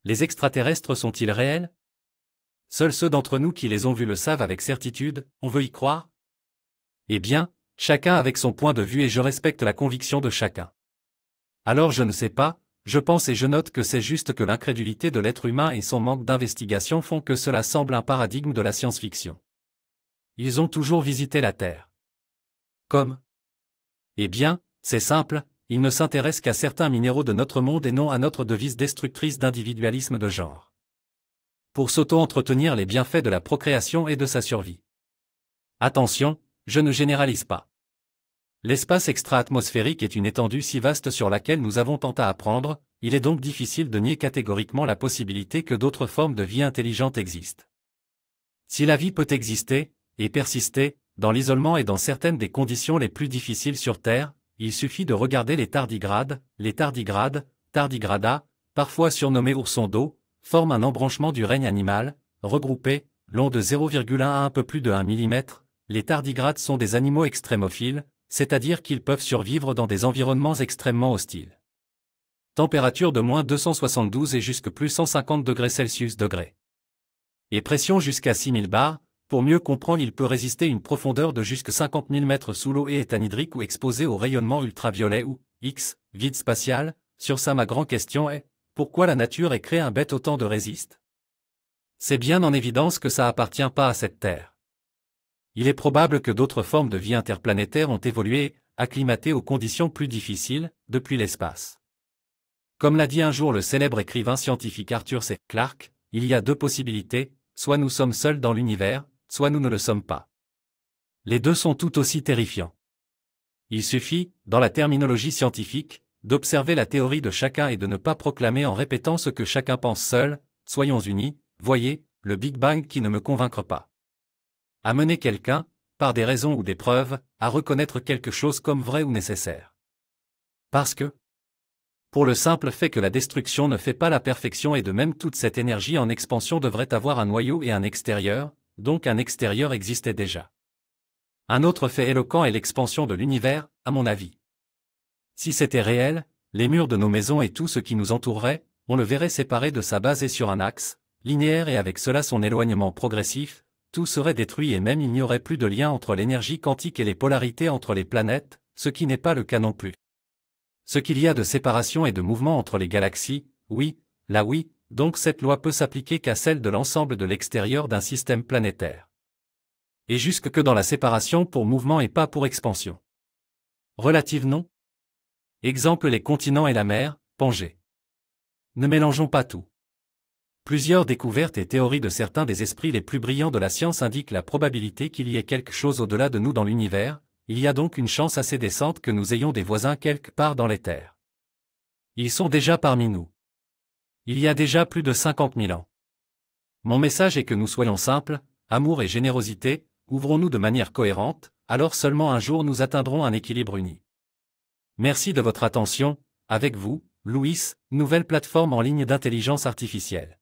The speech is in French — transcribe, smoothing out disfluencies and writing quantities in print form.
Les extraterrestres sont-ils réels? Seuls ceux d'entre nous qui les ont vus le savent avec certitude, on veut y croire? Eh bien, chacun avec son point de vue et je respecte la conviction de chacun. Alors je ne sais pas, je pense et je note que c'est juste que l'incrédulité de l'être humain et son manque d'investigation font que cela semble un paradigme de la science-fiction. Ils ont toujours visité la Terre. Comme? Eh bien, c'est simple, ils ne s'intéressent qu'à certains minéraux de notre monde et non à notre devise destructrice d'individualisme de genre. Pour s'auto-entretenir les bienfaits de la procréation et de sa survie. Attention, je ne généralise pas. L'espace extra-atmosphérique est une étendue si vaste sur laquelle nous avons tant à apprendre, il est donc difficile de nier catégoriquement la possibilité que d'autres formes de vie intelligente existent. Si la vie peut exister, et persister, dans l'isolement et dans certaines des conditions les plus difficiles sur Terre, il suffit de regarder les tardigrades, tardigrada, parfois surnommés oursons d'eau, forment un embranchement du règne animal, regroupés, long de 0,1 à un peu plus de 1 mm, les tardigrades sont des animaux extrémophiles, c'est-à-dire qu'ils peuvent survivre dans des environnements extrêmement hostiles. Température de moins 272 et jusque plus 150 degrés Celsius. Et pression jusqu'à 6000 bars, pour mieux comprendre il peut résister une profondeur de jusque 50 000 mètres sous l'eau et est anhydrique ou exposé au rayonnement ultraviolet ou, X, vide spatial. Sur ça ma grande question est, pourquoi la nature ait créé un bête autant de résiste? C'est bien en évidence que ça appartient pas à cette Terre. Il est probable que d'autres formes de vie interplanétaire ont évolué, acclimatées aux conditions plus difficiles, depuis l'espace. Comme l'a dit un jour le célèbre écrivain scientifique Arthur C. Clarke, il y a deux possibilités, soit nous sommes seuls dans l'univers, soit nous ne le sommes pas. Les deux sont tout aussi terrifiants. Il suffit, dans la terminologie scientifique, d'observer la théorie de chacun et de ne pas proclamer en répétant ce que chacun pense seul, soyons unis, voyez, le Big Bang qui ne me convaincre pas. Amener quelqu'un, par des raisons ou des preuves, à reconnaître quelque chose comme vrai ou nécessaire. Parce que, pour le simple fait que la destruction ne fait pas la perfection et de même toute cette énergie en expansion devrait avoir un noyau et un extérieur, donc un extérieur existait déjà. Un autre fait éloquent est l'expansion de l'univers, à mon avis. Si c'était réel, les murs de nos maisons et tout ce qui nous entourerait, on le verrait séparé de sa base et sur un axe, linéaire et avec cela son éloignement progressif, tout serait détruit et même il n'y aurait plus de lien entre l'énergie quantique et les polarités entre les planètes, ce qui n'est pas le cas non plus. Ce qu'il y a de séparation et de mouvement entre les galaxies, oui, là oui, donc cette loi peut s'appliquer qu'à celle de l'ensemble de l'extérieur d'un système planétaire. Et jusque que dans la séparation pour mouvement et pas pour expansion. Relative non? Exemple les continents et la mer, Pangée. Ne mélangeons pas tout. Plusieurs découvertes et théories de certains des esprits les plus brillants de la science indiquent la probabilité qu'il y ait quelque chose au-delà de nous dans l'univers, il y a donc une chance assez décente que nous ayons des voisins quelque part dans les terres. Ils sont déjà parmi nous. Il y a déjà plus de 50 000 ans. Mon message est que nous soyons simples, amour et générosité, ouvrons-nous de manière cohérente, alors seulement un jour nous atteindrons un équilibre uni. Merci de votre attention, avec vous, Louis, nouvelle plateforme en ligne d'intelligence artificielle.